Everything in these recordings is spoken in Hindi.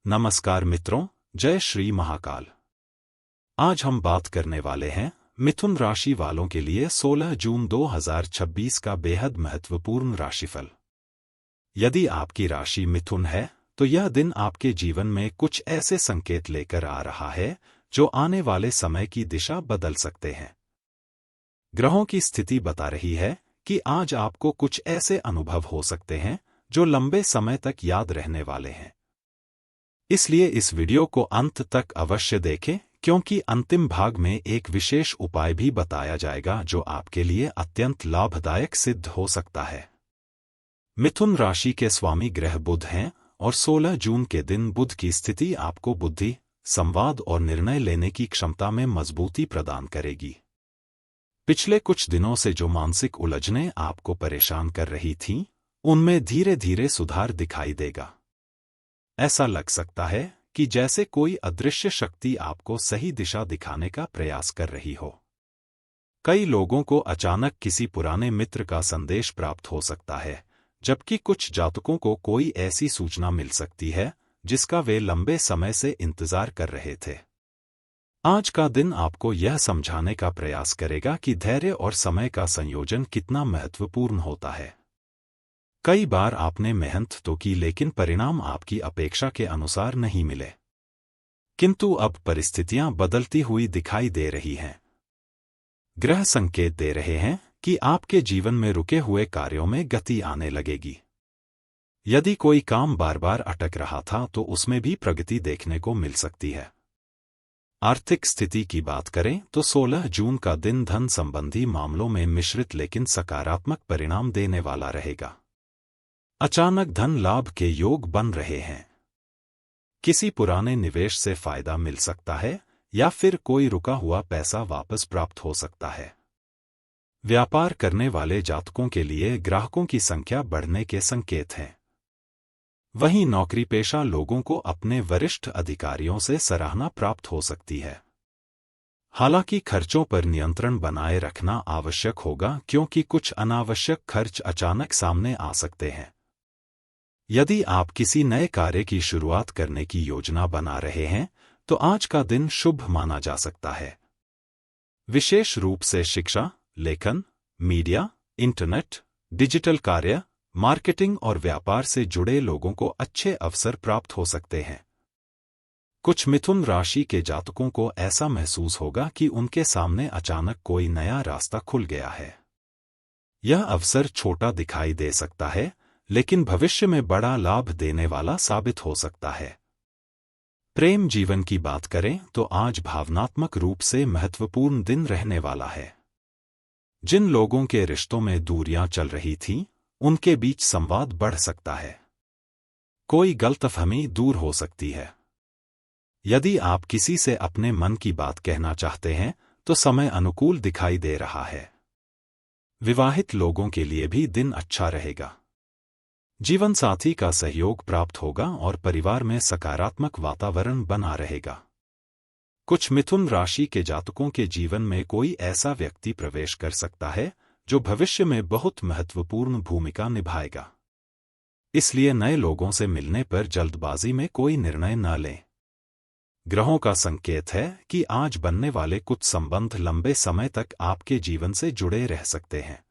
नमस्कार मित्रों, जय श्री महाकाल। आज हम बात करने वाले हैं मिथुन राशि वालों के लिए 16 जून 2026 का बेहद महत्वपूर्ण राशिफल। यदि आपकी राशि मिथुन है तो यह दिन आपके जीवन में कुछ ऐसे संकेत लेकर आ रहा है जो आने वाले समय की दिशा बदल सकते हैं। ग्रहों की स्थिति बता रही है कि आज आपको कुछ ऐसे अनुभव हो सकते हैं जो लंबे समय तक याद रहने वाले हैं। इसलिए इस वीडियो को अंत तक अवश्य देखें, क्योंकि अंतिम भाग में एक विशेष उपाय भी बताया जाएगा जो आपके लिए अत्यंत लाभदायक सिद्ध हो सकता है। मिथुन राशि के स्वामी ग्रह बुध हैं और 16 जून के दिन बुध की स्थिति आपको बुद्धि, संवाद और निर्णय लेने की क्षमता में मजबूती प्रदान करेगी। पिछले कुछ दिनों से जो मानसिक उलझनें आपको परेशान कर रही थीं, उनमें धीरे धीरे सुधार दिखाई देगा। ऐसा लग सकता है कि जैसे कोई अदृश्य शक्ति आपको सही दिशा दिखाने का प्रयास कर रही हो। कई लोगों को अचानक किसी पुराने मित्र का संदेश प्राप्त हो सकता है, जबकि कुछ जातकों को कोई ऐसी सूचना मिल सकती है जिसका वे लंबे समय से इंतजार कर रहे थे। आज का दिन आपको यह समझाने का प्रयास करेगा कि धैर्य और समय का संयोजन कितना महत्वपूर्ण होता है। कई बार आपने मेहनत तो की, लेकिन परिणाम आपकी अपेक्षा के अनुसार नहीं मिले। किंतु अब परिस्थितियां बदलती हुई दिखाई दे रही हैं। ग्रह संकेत दे रहे हैं कि आपके जीवन में रुके हुए कार्यों में गति आने लगेगी। यदि कोई काम बार बार अटक रहा था तो उसमें भी प्रगति देखने को मिल सकती है। आर्थिक स्थिति की बात करें तो 16 जून का दिन धन संबंधी मामलों में मिश्रित लेकिन सकारात्मक परिणाम देने वाला रहेगा। अचानक धन लाभ के योग बन रहे हैं। किसी पुराने निवेश से फायदा मिल सकता है या फिर कोई रुका हुआ पैसा वापस प्राप्त हो सकता है। व्यापार करने वाले जातकों के लिए ग्राहकों की संख्या बढ़ने के संकेत हैं। वहीं नौकरी पेशा लोगों को अपने वरिष्ठ अधिकारियों से सराहना प्राप्त हो सकती है। हालांकि खर्चों पर नियंत्रण बनाए रखना आवश्यक होगा, क्योंकि कुछ अनावश्यक खर्च अचानक सामने आ सकते हैं। यदि आप किसी नए कार्य की शुरुआत करने की योजना बना रहे हैं तो आज का दिन शुभ माना जा सकता है। विशेष रूप से शिक्षा, लेखन, मीडिया, इंटरनेट, डिजिटल कार्य, मार्केटिंग और व्यापार से जुड़े लोगों को अच्छे अवसर प्राप्त हो सकते हैं। कुछ मिथुन राशि के जातकों को ऐसा महसूस होगा कि उनके सामने अचानक कोई नया रास्ता खुल गया है। यह अवसर छोटा दिखाई दे सकता है, लेकिन भविष्य में बड़ा लाभ देने वाला साबित हो सकता है। प्रेम जीवन की बात करें तो आज भावनात्मक रूप से महत्वपूर्ण दिन रहने वाला है। जिन लोगों के रिश्तों में दूरियां चल रही थीं, उनके बीच संवाद बढ़ सकता है। कोई गलतफहमी दूर हो सकती है। यदि आप किसी से अपने मन की बात कहना चाहते हैं तो समय अनुकूल दिखाई दे रहा है। विवाहित लोगों के लिए भी दिन अच्छा रहेगा। जीवन साथी का सहयोग प्राप्त होगा और परिवार में सकारात्मक वातावरण बना रहेगा। कुछ मिथुन राशि के जातकों के जीवन में कोई ऐसा व्यक्ति प्रवेश कर सकता है जो भविष्य में बहुत महत्वपूर्ण भूमिका निभाएगा। इसलिए नए लोगों से मिलने पर जल्दबाजी में कोई निर्णय न लें। ग्रहों का संकेत है कि आज बनने वाले कुछ संबंध लंबे समय तक आपके जीवन से जुड़े रह सकते हैं।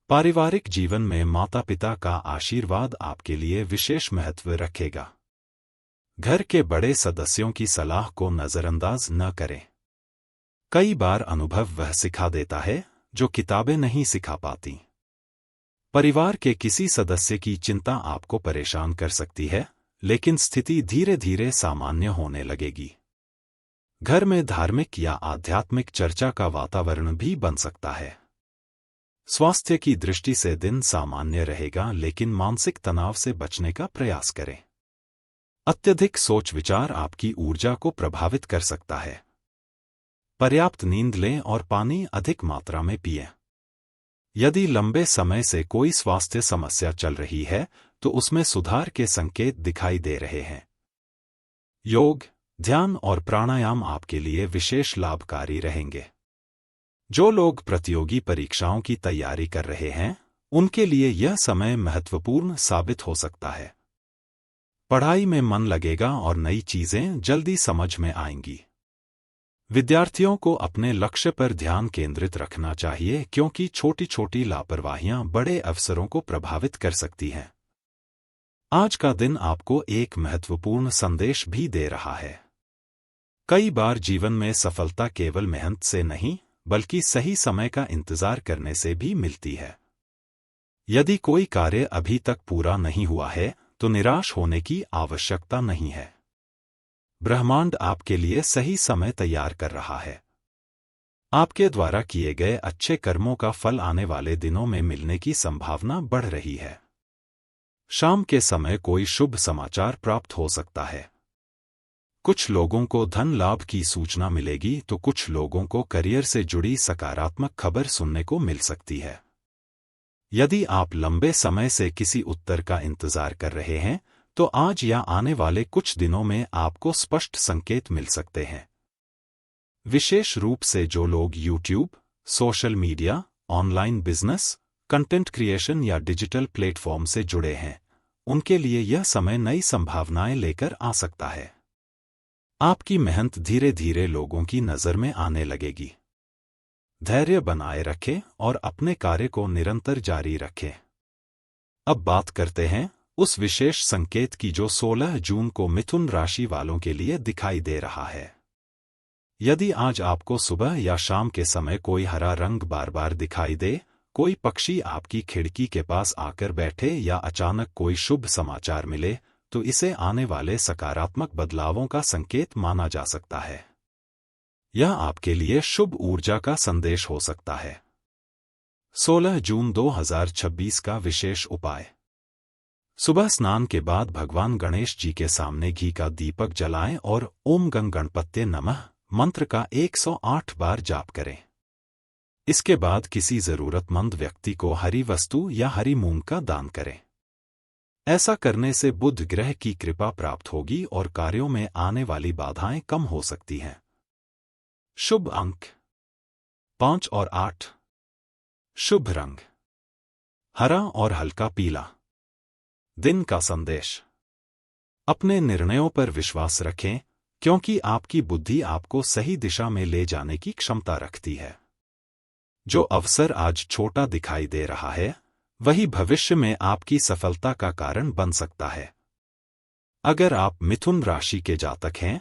पारिवारिक जीवन में माता पिता का आशीर्वाद आपके लिए विशेष महत्व रखेगा। घर के बड़े सदस्यों की सलाह को नजरअंदाज न करें। कई बार अनुभव वह सिखा देता है जो किताबें नहीं सिखा पाती। परिवार के किसी सदस्य की चिंता आपको परेशान कर सकती है, लेकिन स्थिति धीरे धीरे सामान्य होने लगेगी। घर में धार्मिक या आध्यात्मिक चर्चा का वातावरण भी बन सकता है। स्वास्थ्य की दृष्टि से दिन सामान्य रहेगा, लेकिन मानसिक तनाव से बचने का प्रयास करें। अत्यधिक सोच विचार आपकी ऊर्जा को प्रभावित कर सकता है। पर्याप्त नींद लें और पानी अधिक मात्रा में पिएं। यदि लंबे समय से कोई स्वास्थ्य समस्या चल रही है तो उसमें सुधार के संकेत दिखाई दे रहे हैं। योग, ध्यान और प्राणायाम आपके लिए विशेष लाभकारी रहेंगे। जो लोग प्रतियोगी परीक्षाओं की तैयारी कर रहे हैं, उनके लिए यह समय महत्वपूर्ण साबित हो सकता है। पढ़ाई में मन लगेगा और नई चीजें जल्दी समझ में आएंगी। विद्यार्थियों को अपने लक्ष्य पर ध्यान केंद्रित रखना चाहिए क्योंकि छोटी छोटी लापरवाहियां बड़े अवसरों को प्रभावित कर सकती हैं। आज का दिन आपको एक महत्वपूर्ण संदेश भी दे रहा है। कई बार जीवन में सफलता केवल मेहनत से नहीं बल्कि सही समय का इंतजार करने से भी मिलती है। यदि कोई कार्य अभी तक पूरा नहीं हुआ है तो निराश होने की आवश्यकता नहीं है। ब्रह्मांड आपके लिए सही समय तैयार कर रहा है। आपके द्वारा किए गए अच्छे कर्मों का फल आने वाले दिनों में मिलने की संभावना बढ़ रही है। शाम के समय कोई शुभ समाचार प्राप्त हो सकता है। कुछ लोगों को धन लाभ की सूचना मिलेगी तो कुछ लोगों को करियर से जुड़ी सकारात्मक खबर सुनने को मिल सकती है। यदि आप लंबे समय से किसी उत्तर का इंतजार कर रहे हैं तो आज या आने वाले कुछ दिनों में आपको स्पष्ट संकेत मिल सकते हैं। विशेष रूप से जो लोग YouTube, social media, online business, content creation या डिजिटल प्लेटफॉर्म से जुड़े हैं, उनके लिए यह समय नई संभावनाएं लेकर आ सकता है। आपकी मेहनत धीरे धीरे लोगों की नजर में आने लगेगी। धैर्य बनाए रखें और अपने कार्य को निरंतर जारी रखें। अब बात करते हैं उस विशेष संकेत की जो 16 जून को मिथुन राशि वालों के लिए दिखाई दे रहा है। यदि आज आपको सुबह या शाम के समय कोई हरा रंग बार बार दिखाई दे, कोई पक्षी आपकी खिड़की के पास आकर बैठे या अचानक कोई शुभ समाचार मिले, तो इसे आने वाले सकारात्मक बदलावों का संकेत माना जा सकता है। यह आपके लिए शुभ ऊर्जा का संदेश हो सकता है। 16 जून 2026 का विशेष उपाय। सुबह स्नान के बाद भगवान गणेश जी के सामने घी का दीपक जलाएं और ओम गं गणपत्ये नमः मंत्र का 108 बार जाप करें। इसके बाद किसी जरूरतमंद व्यक्ति को हरी वस्तु या हरी मूंग का दान करें। ऐसा करने से बुध ग्रह की कृपा प्राप्त होगी और कार्यों में आने वाली बाधाएं कम हो सकती हैं। शुभ अंक 5 और 8। शुभ रंग हरा और हल्का पीला। दिन का संदेश। अपने निर्णयों पर विश्वास रखें क्योंकि आपकी बुद्धि आपको सही दिशा में ले जाने की क्षमता रखती है। जो अवसर आज छोटा दिखाई दे रहा है वही भविष्य में आपकी सफलता का कारण बन सकता है। अगर आप मिथुन राशि के जातक हैं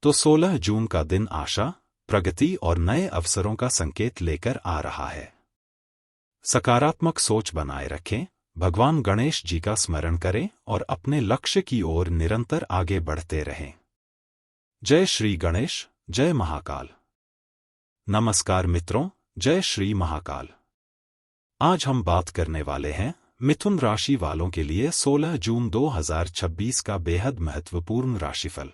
तो 16 जून का दिन आशा, प्रगति और नए अवसरों का संकेत लेकर आ रहा है। सकारात्मक सोच बनाए रखें, भगवान गणेश जी का स्मरण करें और अपने लक्ष्य की ओर निरंतर आगे बढ़ते रहें। जय श्री गणेश, जय महाकाल। नमस्कार मित्रों, जय श्री महाकाल। आज हम बात करने वाले हैं मिथुन राशि वालों के लिए 16 जून 2026 का बेहद महत्वपूर्ण राशिफल।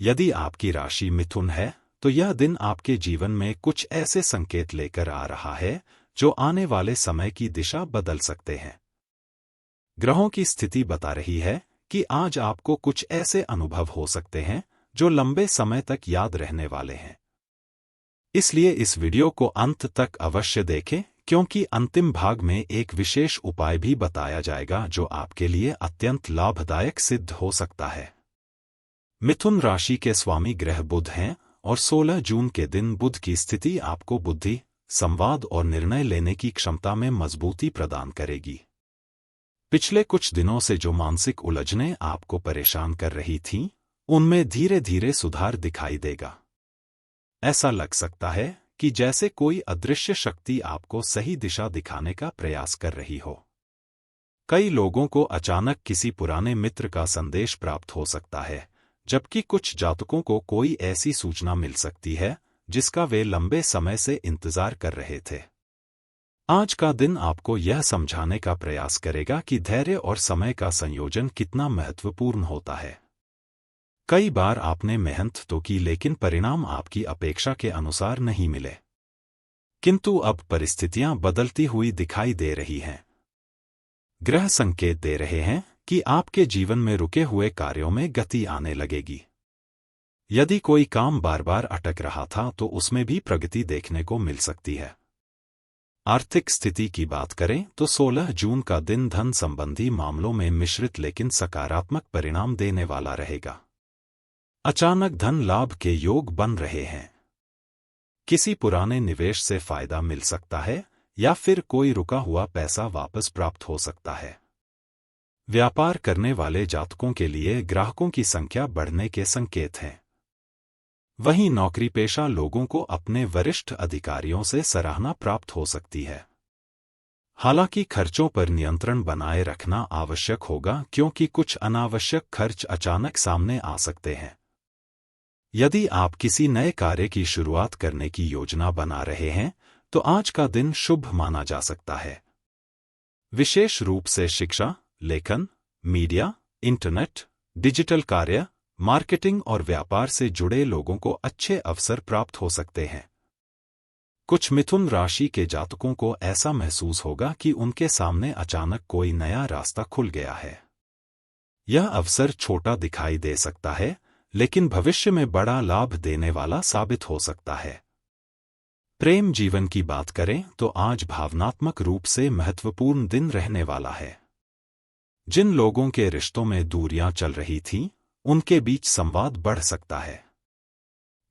यदि आपकी राशि मिथुन है तो यह दिन आपके जीवन में कुछ ऐसे संकेत लेकर आ रहा है जो आने वाले समय की दिशा बदल सकते हैं। ग्रहों की स्थिति बता रही है कि आज आपको कुछ ऐसे अनुभव हो सकते हैं जो लंबे समय तक याद रहने वाले हैं। इसलिए इस वीडियो को अंत तक अवश्य देखें क्योंकि अंतिम भाग में एक विशेष उपाय भी बताया जाएगा जो आपके लिए अत्यंत लाभदायक सिद्ध हो सकता है। मिथुन राशि के स्वामी ग्रह बुध हैं और 16 जून के दिन बुध की स्थिति आपको बुद्धि, संवाद और निर्णय लेने की क्षमता में मजबूती प्रदान करेगी। पिछले कुछ दिनों से जो मानसिक उलझनें आपको परेशान कर रही थीं, उनमें धीरे धीरे सुधार दिखाई देगा। ऐसा लग सकता है कि जैसे कोई अदृश्य शक्ति आपको सही दिशा दिखाने का प्रयास कर रही हो। कई लोगों को अचानक किसी पुराने मित्र का संदेश प्राप्त हो सकता है, जबकि कुछ जातकों को कोई ऐसी सूचना मिल सकती है जिसका वे लंबे समय से इंतजार कर रहे थे। आज का दिन आपको यह समझाने का प्रयास करेगा कि धैर्य और समय का संयोजन कितना महत्वपूर्ण होता है। कई बार आपने मेहनत तो की लेकिन परिणाम आपकी अपेक्षा के अनुसार नहीं मिले। किंतु अब परिस्थितियां बदलती हुई दिखाई दे रही हैं। ग्रह संकेत दे रहे हैं कि आपके जीवन में रुके हुए कार्यों में गति आने लगेगी। यदि कोई काम बार बार अटक रहा था तो उसमें भी प्रगति देखने को मिल सकती है। आर्थिक स्थिति की बात करें तो 16 जून का दिन धन संबंधी मामलों में मिश्रित लेकिन सकारात्मक परिणाम देने वाला रहेगा। अचानक धन लाभ के योग बन रहे हैं। किसी पुराने निवेश से फायदा मिल सकता है या फिर कोई रुका हुआ पैसा वापस प्राप्त हो सकता है। व्यापार करने वाले जातकों के लिए ग्राहकों की संख्या बढ़ने के संकेत हैं। वहीं नौकरी पेशा लोगों को अपने वरिष्ठ अधिकारियों से सराहना प्राप्त हो सकती है। हालांकि खर्चों पर नियंत्रण बनाए रखना आवश्यक होगा क्योंकि कुछ अनावश्यक खर्च अचानक सामने आ सकते हैं। यदि आप किसी नए कार्य की शुरुआत करने की योजना बना रहे हैं तो आज का दिन शुभ माना जा सकता है। विशेष रूप से शिक्षा, लेखन, मीडिया, इंटरनेट, डिजिटल कार्य, मार्केटिंग और व्यापार से जुड़े लोगों को अच्छे अवसर प्राप्त हो सकते हैं। कुछ मिथुन राशि के जातकों को ऐसा महसूस होगा कि उनके सामने अचानक कोई नया रास्ता खुल गया है। यह अवसर छोटा दिखाई दे सकता है, लेकिन भविष्य में बड़ा लाभ देने वाला साबित हो सकता है। प्रेम जीवन की बात करें तो आज भावनात्मक रूप से महत्वपूर्ण दिन रहने वाला है। जिन लोगों के रिश्तों में दूरियां चल रही थीं, उनके बीच संवाद बढ़ सकता है।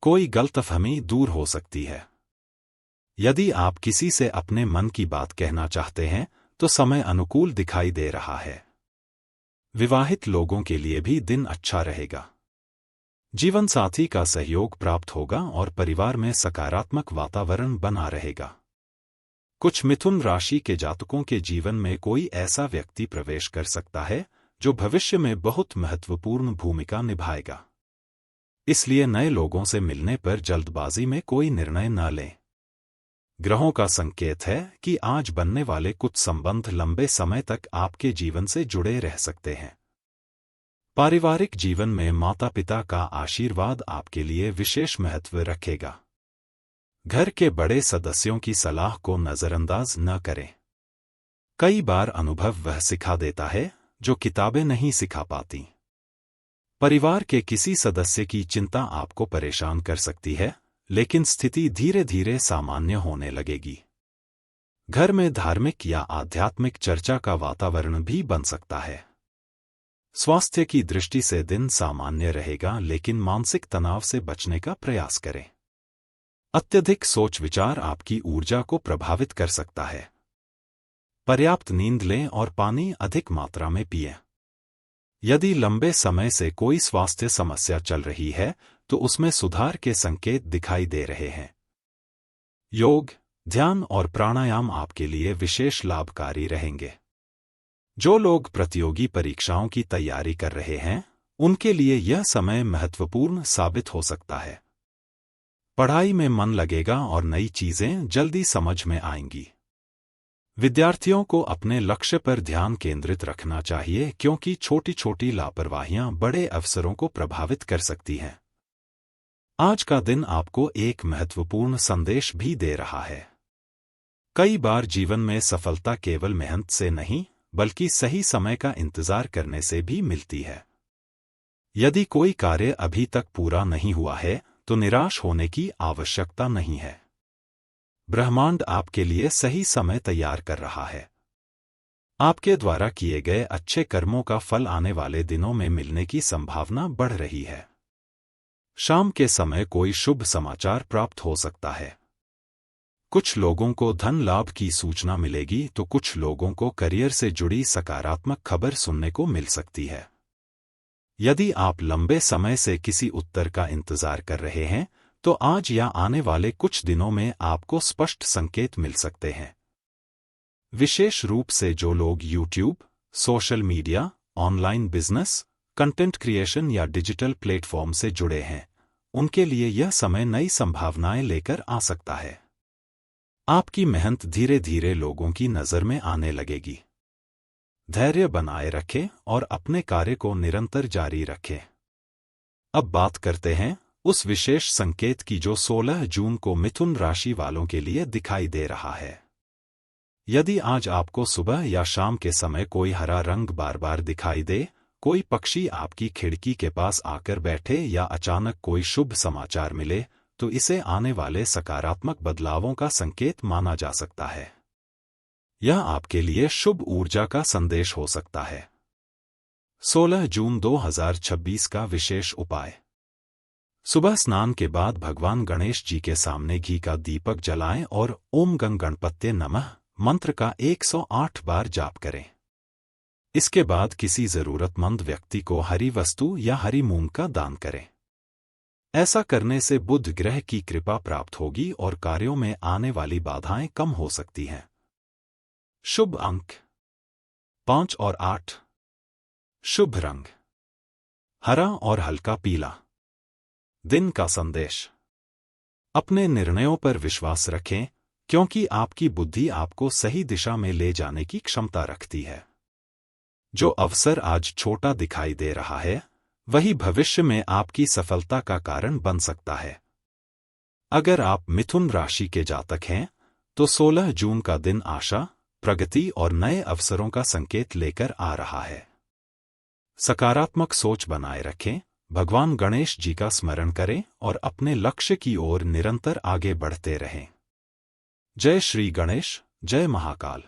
कोई गलतफहमी दूर हो सकती है। यदि आप किसी से अपने मन की बात कहना चाहते हैं तो समय अनुकूल दिखाई दे रहा है। विवाहित लोगों के लिए भी दिन अच्छा रहेगा। जीवन साथी का सहयोग प्राप्त होगा और परिवार में सकारात्मक वातावरण बना रहेगा। कुछ मिथुन राशि के जातकों के जीवन में कोई ऐसा व्यक्ति प्रवेश कर सकता है जो भविष्य में बहुत महत्वपूर्ण भूमिका निभाएगा। इसलिए नए लोगों से मिलने पर जल्दबाजी में कोई निर्णय न लें। ग्रहों का संकेत है कि आज बनने वाले कुछ संबंध लंबे समय तक आपके जीवन से जुड़े रह सकते हैं। पारिवारिक जीवन में माता-पिता का आशीर्वाद आपके लिए विशेष महत्व रखेगा। घर के बड़े सदस्यों की सलाह को नजरअंदाज न करें। कई बार अनुभव वह सिखा देता है जो किताबें नहीं सिखा पाती। परिवार के किसी सदस्य की चिंता आपको परेशान कर सकती है, लेकिन स्थिति धीरे धीरे सामान्य होने लगेगी। घर में धार्मिक या आध्यात्मिक चर्चा का वातावरण भी बन सकता है। स्वास्थ्य की दृष्टि से दिन सामान्य रहेगा, लेकिन मानसिक तनाव से बचने का प्रयास करें। अत्यधिक सोच विचार आपकी ऊर्जा को प्रभावित कर सकता है। पर्याप्त नींद लें और पानी अधिक मात्रा में पिएं। यदि लंबे समय से कोई स्वास्थ्य समस्या चल रही है तो उसमें सुधार के संकेत दिखाई दे रहे हैं। योग, ध्यान और प्राणायाम आपके लिए विशेष लाभकारी रहेंगे। जो लोग प्रतियोगी परीक्षाओं की तैयारी कर रहे हैं, उनके लिए यह समय महत्वपूर्ण साबित हो सकता है। पढ़ाई में मन लगेगा और नई चीजें जल्दी समझ में आएंगी। विद्यार्थियों को अपने लक्ष्य पर ध्यान केंद्रित रखना चाहिए क्योंकि छोटी छोटी लापरवाहियां बड़े अवसरों को प्रभावित कर सकती हैं। आज का दिन आपको एक महत्वपूर्ण संदेश भी दे रहा है। कई बार जीवन में सफलता केवल मेहनत से नहीं, बल्कि सही समय का इंतजार करने से भी मिलती है। यदि कोई कार्य अभी तक पूरा नहीं हुआ है तो निराश होने की आवश्यकता नहीं है। ब्रह्मांड आपके लिए सही समय तैयार कर रहा है। आपके द्वारा किए गए अच्छे कर्मों का फल आने वाले दिनों में मिलने की संभावना बढ़ रही है। शाम के समय कोई शुभ समाचार प्राप्त हो सकता है। कुछ लोगों को धन लाभ की सूचना मिलेगी तो कुछ लोगों को करियर से जुड़ी सकारात्मक खबर सुनने को मिल सकती है। यदि आप लंबे समय से किसी उत्तर का इंतजार कर रहे हैं तो आज या आने वाले कुछ दिनों में आपको स्पष्ट संकेत मिल सकते हैं। विशेष रूप से जो लोग YouTube, social media, online business, content creation या डिजिटल प्लेटफॉर्म से जुड़े हैं, उनके लिए यह समय नई संभावनाएं लेकर आ सकता है। आपकी मेहनत धीरे धीरे लोगों की नजर में आने लगेगी। धैर्य बनाए रखें और अपने कार्य को निरंतर जारी रखें। अब बात करते हैं उस विशेष संकेत की जो 16 जून को मिथुन राशि वालों के लिए दिखाई दे रहा है। यदि आज आपको सुबह या शाम के समय कोई हरा रंग बार बार दिखाई दे, कोई पक्षी आपकी खिड़की के पास आकर बैठे या अचानक कोई शुभ समाचार मिले, तो इसे आने वाले सकारात्मक बदलावों का संकेत माना जा सकता है। यह आपके लिए शुभ ऊर्जा का संदेश हो सकता है। 16 जून 2026 का विशेष उपाय। सुबह स्नान के बाद भगवान गणेश जी के सामने घी का दीपक जलाएं और ओम गं गणपत्ये नमः मंत्र का 108 बार जाप करें। इसके बाद किसी जरूरतमंद व्यक्ति को हरी वस्तु या हरी मूंग का दान करें। ऐसा करने से बुध ग्रह की कृपा प्राप्त होगी और कार्यों में आने वाली बाधाएं कम हो सकती हैं। शुभ अंक 5 और 8। शुभ रंग हरा और हल्का पीला। दिन का संदेश। अपने निर्णयों पर विश्वास रखें, क्योंकि आपकी बुद्धि आपको सही दिशा में ले जाने की क्षमता रखती है। जो अवसर आज छोटा दिखाई दे रहा है, वही भविष्य में आपकी सफलता का कारण बन सकता है। अगर आप मिथुन राशि के जातक हैं, तो 16 जून का दिन आशा, प्रगति और नए अवसरों का संकेत लेकर आ रहा है। सकारात्मक सोच बनाए रखें, भगवान गणेश जी का स्मरण करें और अपने लक्ष्य की ओर निरंतर आगे बढ़ते रहें। जय श्री गणेश, जय महाकाल।